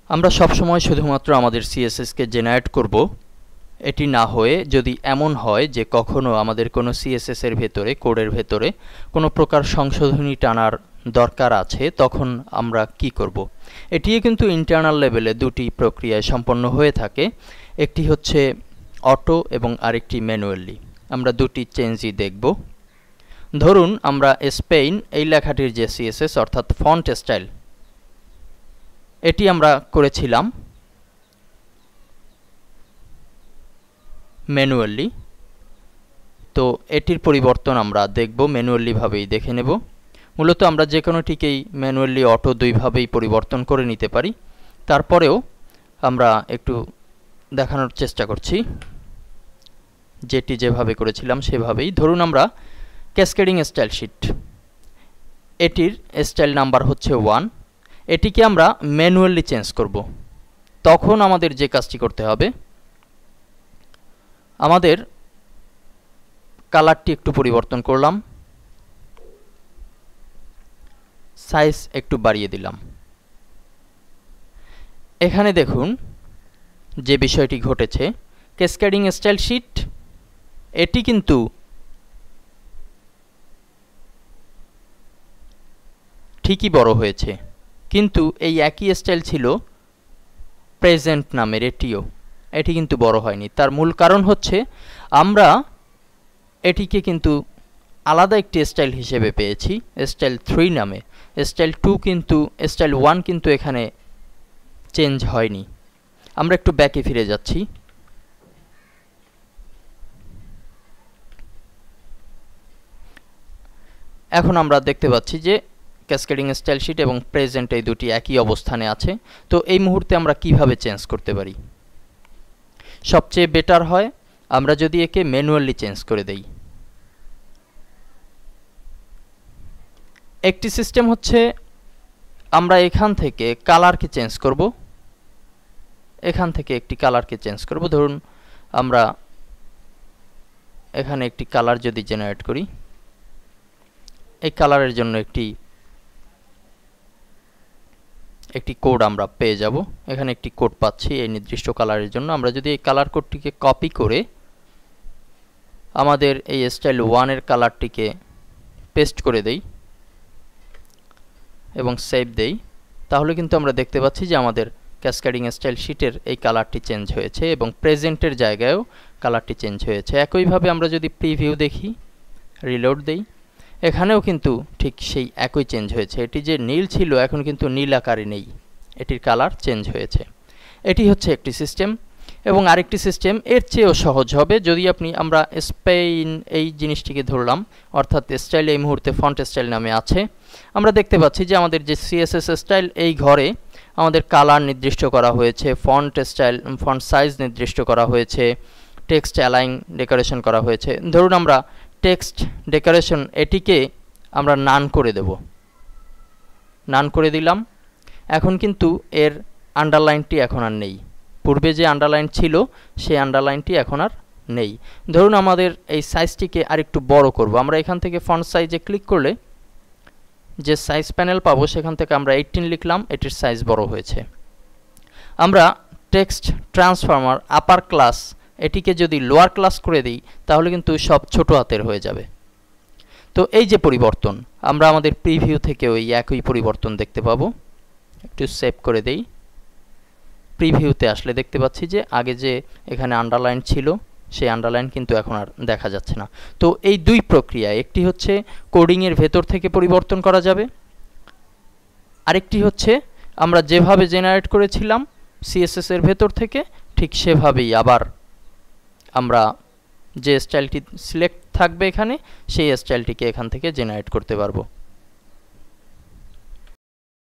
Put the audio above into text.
আমরা সব সময় শুধুমাত্র আমাদের সিএসএস কে জেনারেট করব এটি না হয়ে যদি এমন হয় যে কখনো আমাদের কোনো সিএসএস এর ভেতরে কোডের ভেতরে কোনো প্রকার সংশোধনী টানার দরকার আছে তখন আমরা কি করব। এটিও কিন্তু ইন্টারনাল লেভেলে দুটি প্রক্রিয়ায় সম্পন্ন হয়ে থাকে, একটি হচ্ছে অটো এবং আরেকটি ম্যানুয়ালি। আমরা দুটি চেঞ্জই দেখব। ধরুন আমরা স্পেন এই লেখাটির যে সিএসএস অর্থাৎ ফন্ট স্টাইল এটি আমরা করেছিলাম ম্যানুয়ালি, তো এটির পরিবর্তন আমরা দেখব ম্যানুয়ালি ভাবেই দেখে নেব। মূলত আমরা যে কোনোটিকেই ম্যানুয়ালি অটো দুইভাবেই পরিবর্তন করে নিতে পারি, তারপরেও আমরা একটু দেখানোর চেষ্টা করছি যেটি যেভাবে করেছিলাম সেভাবেই। ধরুন আমরা ক্যাসকেডিং স্টাইল শিট, এটির স্টাইল নাম্বার হচ্ছে 1, এটিকে আমরা ম্যানুয়ালি চেঞ্জ করব। তখন আমাদের যে কাজটি করতে হবে, আমাদের কালারটি একটু পরিবর্তন করলাম, সাইজ একটু বাড়িয়ে দিলাম। এখানে দেখুন যে বিষয়টি ঘটেছে, ক্যাসকেডিং স্টাইল শিট এটি কিন্তু ঠিকই বড় হয়েছে, কিন্তু এই একই স্টাইল ছিল প্রেজেন্ট নামের এটি কিন্তু বড় হয়নি। তার মূল কারণ হচ্ছে আমরা এটিকে কিন্তু আলাদা একটি স্টাইল হিসেবে পেয়েছি স্টাইল 3 নামে। স্টাইল 2 কিন্তু স্টাইল 1 কিন্তু এখানে চেঞ্জ হয়নি। আমরা একটু ব্যাকে ফিরে যাচ্ছি। এখন আমরা দেখতে পাচ্ছি যে ক্যাসকেডিং স্টাইল শিট এবং প্রেজেন্ট এই দুটি একই অবস্থানে আছে। তো এই মুহূর্তে আমরা কিভাবে চেঞ্জ করতে পারি? সবচেয়ে বেটার হয় আমরা যদি একে ম্যানুয়ালি চেঞ্জ করে দেই। একটি সিস্টেম হচ্ছে আমরা এখান থেকে কালারকে চেঞ্জ করব, এখান থেকে একটি কালারকে চেঞ্জ করব। ধরুন আমরা এখানে একটি কালার যদি জেনারেট করি, এই কালারের জন্য একটি কোড আমরা পেয়ে যাব। এখানে একটি কোড পাচ্ছি এই নির্দিষ্ট কালারের জন্য। আমরা যদি এই কালার কোডটিকে কপি করে আমাদের এই স্টাইল 1 এর কালারটিকে পেস্ট করে দেই এবং সেভ দেই, তাহলে কিন্তু আমরা দেখতে পাচ্ছি যে আমাদের ক্যাসকেডিং স্টাইল শিটের এই কালারটি চেঞ্জ হয়েছে এবং প্রেজেন্টের জায়গায়ও কালারটি চেঞ্জ হয়েছে। একইভাবে আমরা যদি প্রিভিউ দেখি, রিলোড দেই, এখানেও কিন্তু ঠিক সেই একই চেঞ্জ হয়েছে। এটি যে নীল ছিল এখন কিন্তু নীল আকারে নেই, এটির কালার চেঞ্জ হয়েছে। এটি হচ্ছে একটি সিস্টেম। এবং আরেকটি সিস্টেম এর চেয়েও সহজ হবে। যদি আমরা স্পেন এই জিনিসটিকে ধরলাম, অর্থাৎ স্টাইল এই মুহূর্তে ফন্ট স্টাইল নামে আছে। আমরা দেখতে পাচ্ছি যে আমাদের যে সিএসএস স্টাইল এই ঘরে আমাদের কালার নির্দিষ্ট করা হয়েছে, ফন্ট স্টাইল ফন্ট সাইজ নির্দিষ্ট করা হয়েছে, টেক্সট অ্যালাইন ডেকোরেশন করা হয়েছে। ধরুন আমরা টেক্সট ডেকোরেশন এটিকে আমরা নান করে দেব, নান করে দিলাম। এখন কিন্তু এর আন্ডারলাইনটি এখন আর নেই, পূর্বে যে আন্ডারলাইন ছিল সেই আন্ডারলাইনটি এখন আর নেই। ধরুন আমাদের এই সাইজটিকে আরেকটু বড় করব। আমরা এখান থেকে ফন্ট সাইজে ক্লিক করলে যে সাইজ প্যানেল পাবো সেখান থেকে আমরা 18 লিখলাম, এটির সাইজ বড় হয়েছে। আমরা টেক্সট ট্রান্সফর্মার আপার ক্লাস এটিকে যদি লোয়ার ক্লাস করে দিই তাহলে কিন্তু সব ছোট হাতের হয়ে যাবে। তো এই যে পরিবর্তন, আমরা আমাদের প্রিভিউ থেকেও এই একই পরিবর্তন দেখতে পাবো। একটু সেভ করে দেই। প্রিভিউতে আসলে দেখতে পাচ্ছি যে আগে যে এখানে আন্ডারলাইন ছিল সেই আন্ডারলাইন কিন্তু এখন আর দেখা যাচ্ছে না। তো এই দুই প্রক্রিয়া, একটি হচ্ছে কোডিংয়ের ভেতর থেকে পরিবর্তন করা যাবে, আরেকটি হচ্ছে আমরা যেভাবে জেনারেট করেছিলাম সিএসএস এর ভেতর থেকে ঠিক সেভাবেই আবার আমরা যে স্টাইলটি সিলেক্ট থাকবে এখানে সেই স্টাইলটিকে এখান থেকে জেনারেট করতে পারবো।